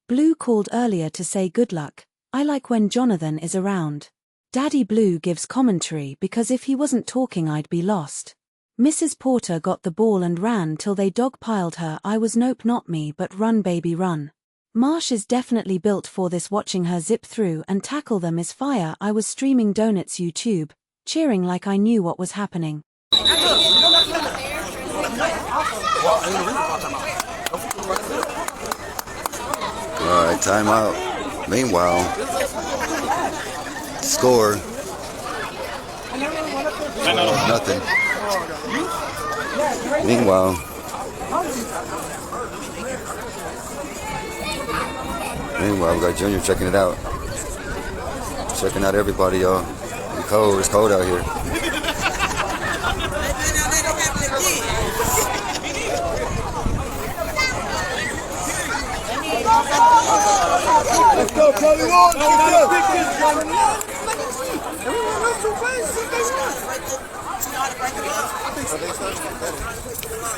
Blue called earlier to say good luck. I like when Jonathan is around. Daddy Blue gives commentary because if he wasn't talking I'd be lost. Mrs. Porter got the ball and ran till they dogpiled her. I was nope not me but run baby run. Marsh is definitely built for this. Watching her zip through and tackle them is fire. I was streaming donuts YouTube, cheering like I knew what was happening. Alright, timeout. Meanwhile, score. Nothing. Meanwhile, we got Junior checking it out. Checking out everybody, y'all. It's cold out here. Let's go, Charlie Ward.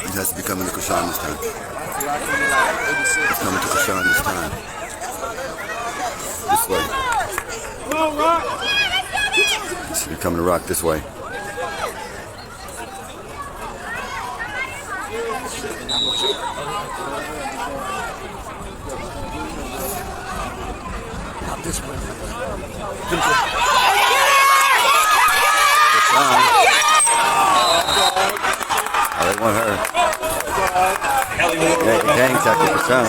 He has to be coming to Chrisean this time. He's coming to Chrisean this time. This way. He's coming to Rock this way. Not this way. Oh, they want her. Gang tactic for Chrisean.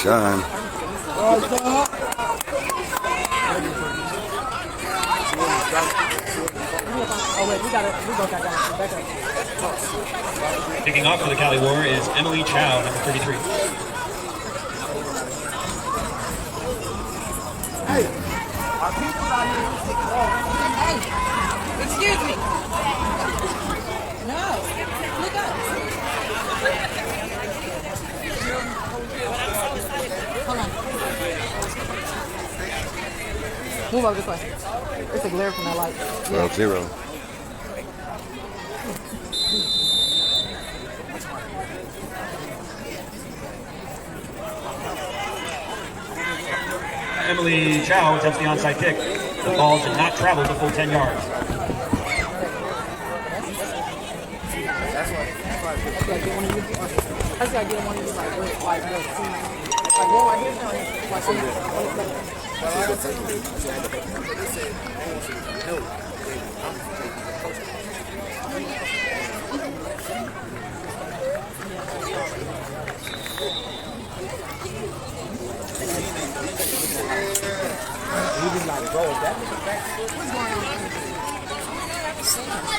Chrisean. Kicking off for the Cali War is Emily Chow, number 33. Hey, excuse me. No, look up. Hold on. Move over this way. It's a glare from that light. 12-0. Emily Chow attempts the onside kick. The ball did not travel the full 10 yards.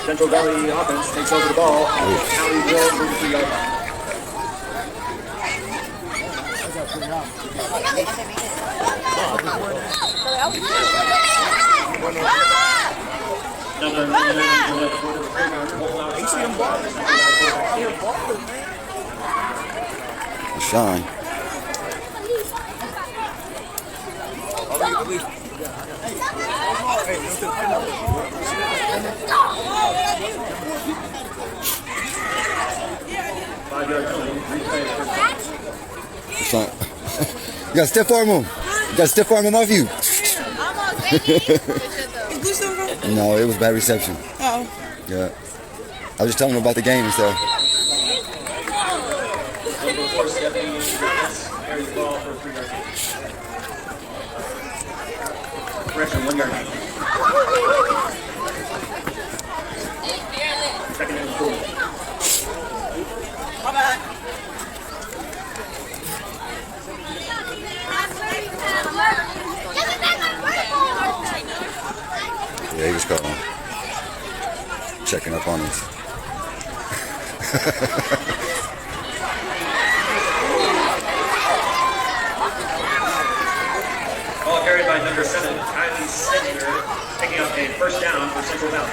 Central Valley offense takes over the ball. County will move the yard line. Shine. You got stiff arm him. You got stiff arm him off you. No, it was bad reception. Oh. Yeah. I was just telling him about the game and stuff. Correction, 1 yard. Second and 4. Yeah, he was calling. Checking up on us. Ball carried by number 7, Kylie Senior, picking up a first down for Central Valley.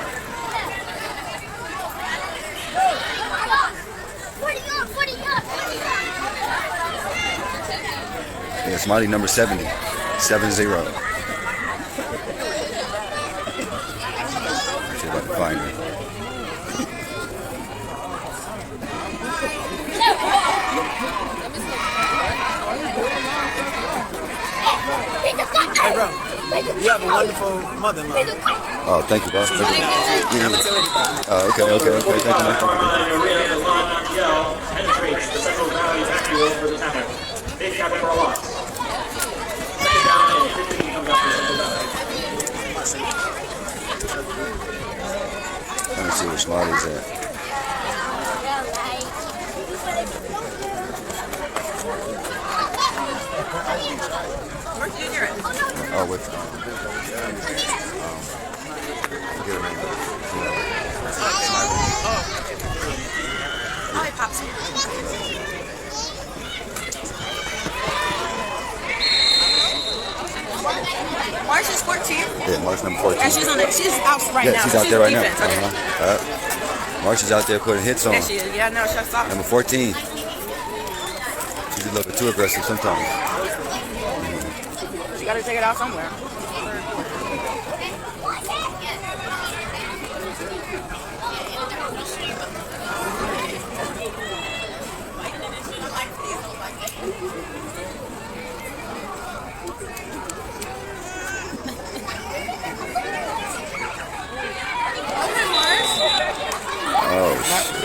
Yeah, Smiley number 70. 7-0. find her. Hey, bro. You have a wonderful mother-in-law. Oh, thank you, boss. Thank you. Okay. Thank you, man. Penetrates the Central Valley backfield for the tackle. Big tackle for a loss. Second down and 15 comes up for Central Valley. Let me see where Smarty's at. Oh, with get her name. Hi, Pops. March is 14. Yeah, March number 14. And she's on it. She's out right now. She's out there right now. Defense. Okay. March is out there putting hits on. Yeah, she is. Yeah, no, she's out. Number 14. She's a little bit too aggressive sometimes. You gotta take it out somewhere.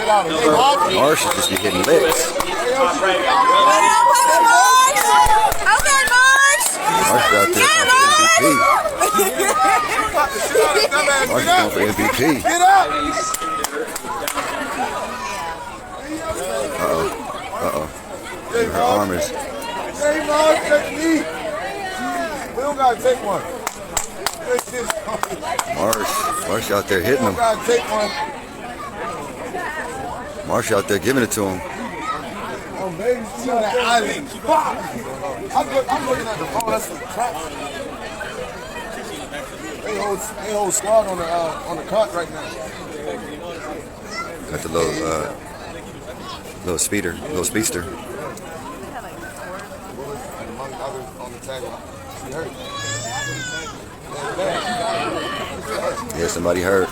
Oh, Marsh should just be hitting licks. Marsh is out there for MVP. Marsh is going for MVP. Get up! Uh-oh. Her arm is... Hey, Mark, take me. We don't gotta take one. Marsh out there hitting We him. don't gotta take one. Marsh out there giving it to him. Oh, baby, see on that island. I'm looking at the phone. That's some crap. They whole squad on the cart right now. Got the little speedster. And among others on the tag. She hurt. Yeah, somebody hurt.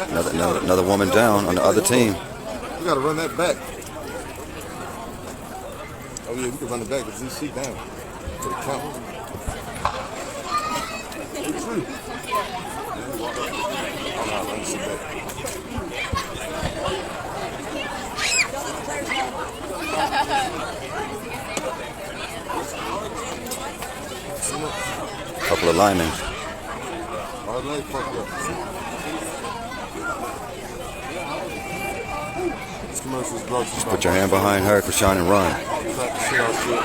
Another woman down on the other team. We gotta run that back. Oh yeah, we can run it back, but she down for the count. It's true. Oh no, let me sit back. Couple of linemen. Our leg fucked up. This commercial's gross. Just put your hand behind her, Chrisean, and run. Clap the shit out shit.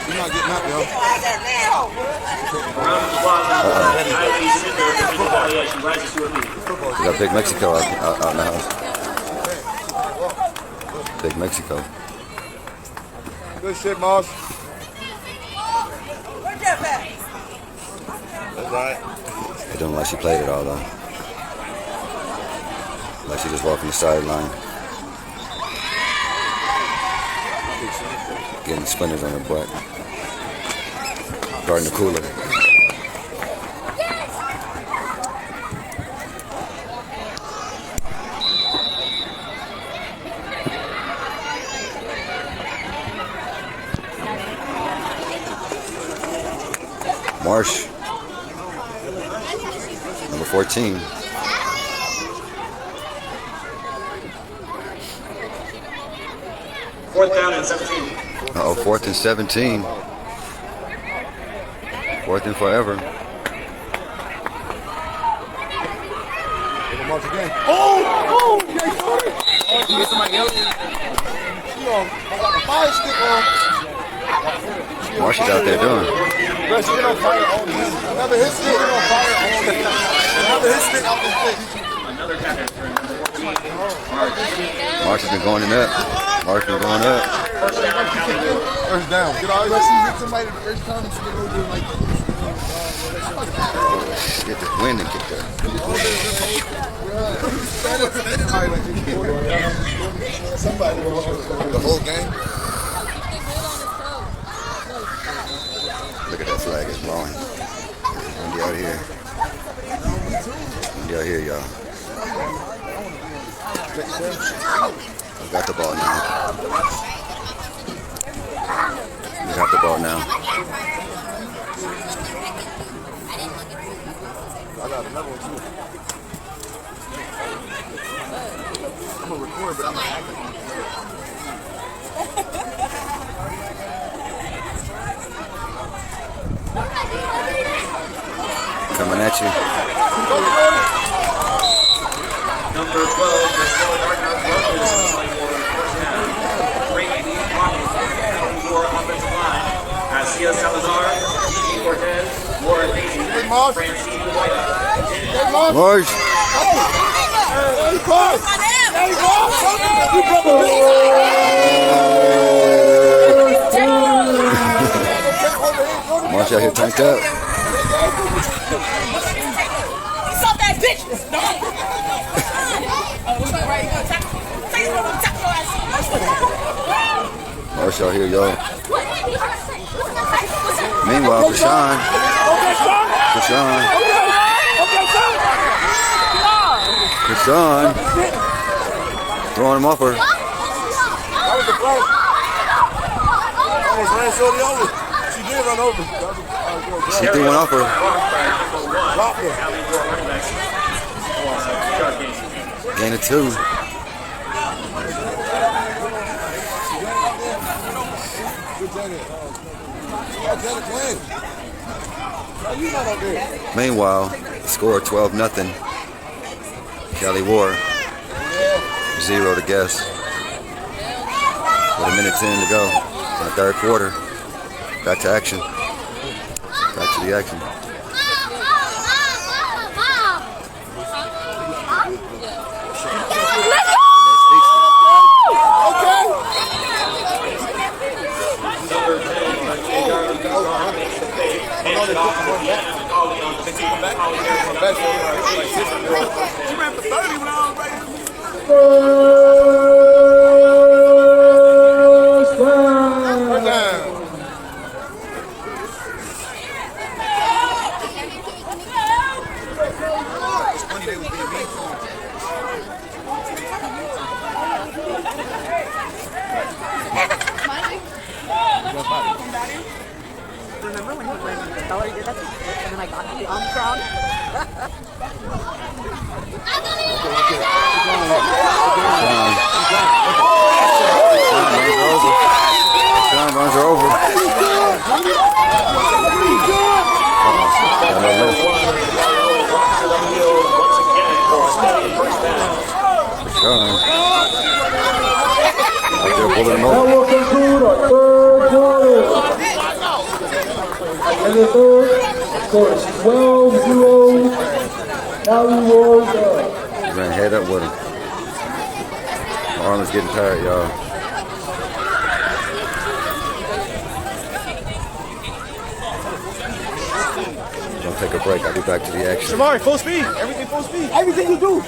She's not getting up, yo. We got Big Mexico out in the house. Big Mexico. Good shit, Moss. Where's that back? That's right. It don't look like she played it all though. Like she just walking the sideline. Getting splinters on her butt. Guarding the cooler. Marsh, number 14. Fourth down and 17. Uh-oh, 4th and 17. 4th and forever. March again. Oh! Yeah, sorry. Get somebody else. She on. I got the fire stick on. Marsh is out there doing. Bro, she been on fire all day. Another hit stick. On fire all day. Another hit stick out the stick. Another tackle for number 14. Marsh has been going in up. Marsh been going up. First down, County Wood. First down. Get all your season. Hit somebody the first time. She go do it like this. Get the wind and get there. Somebody the whole game. blowing. Windy out here. Windy out here, y'all. We got the ball now. We got the ball now. I got another one too. I'm gonna record, but I'm not acting. Coming at you. Number 12, the Stella Gardner Brothers playing for Chrisean. Great blocking for offensive line. Cia Salazar, Gigi Cortez, Laura Daisy, Francine White. Marsh. Hey, boss! Hey, boss! You broke Marsh out here tanked up. Stop that bitch! Marsh out here, y'all. Meanwhile, Chrisean throwing him off her. That was the play. Almost ran Shorty over. She did run over. She threw one off her. Dropped her. Gain of 2. Good Janet. Janet Quinn. How you not up there? Meanwhile, score 12-0. Kelly Ward. 0 to guess. With 1:10 to go in the third quarter. Back to action. Back to the action. She ran for 30 when I was ready. Remember when he was wearing the color? He did that to me, and then I got the Omicron. Chrisean runs her over. That will conclude our third quarter. And the third score is 12-0. Cali Wars up. Ran head up with him. My arm is getting tired, y'all. Gonna take a break. I'll be back to the action. Shamari, full speed. Everything full speed. Everything you do.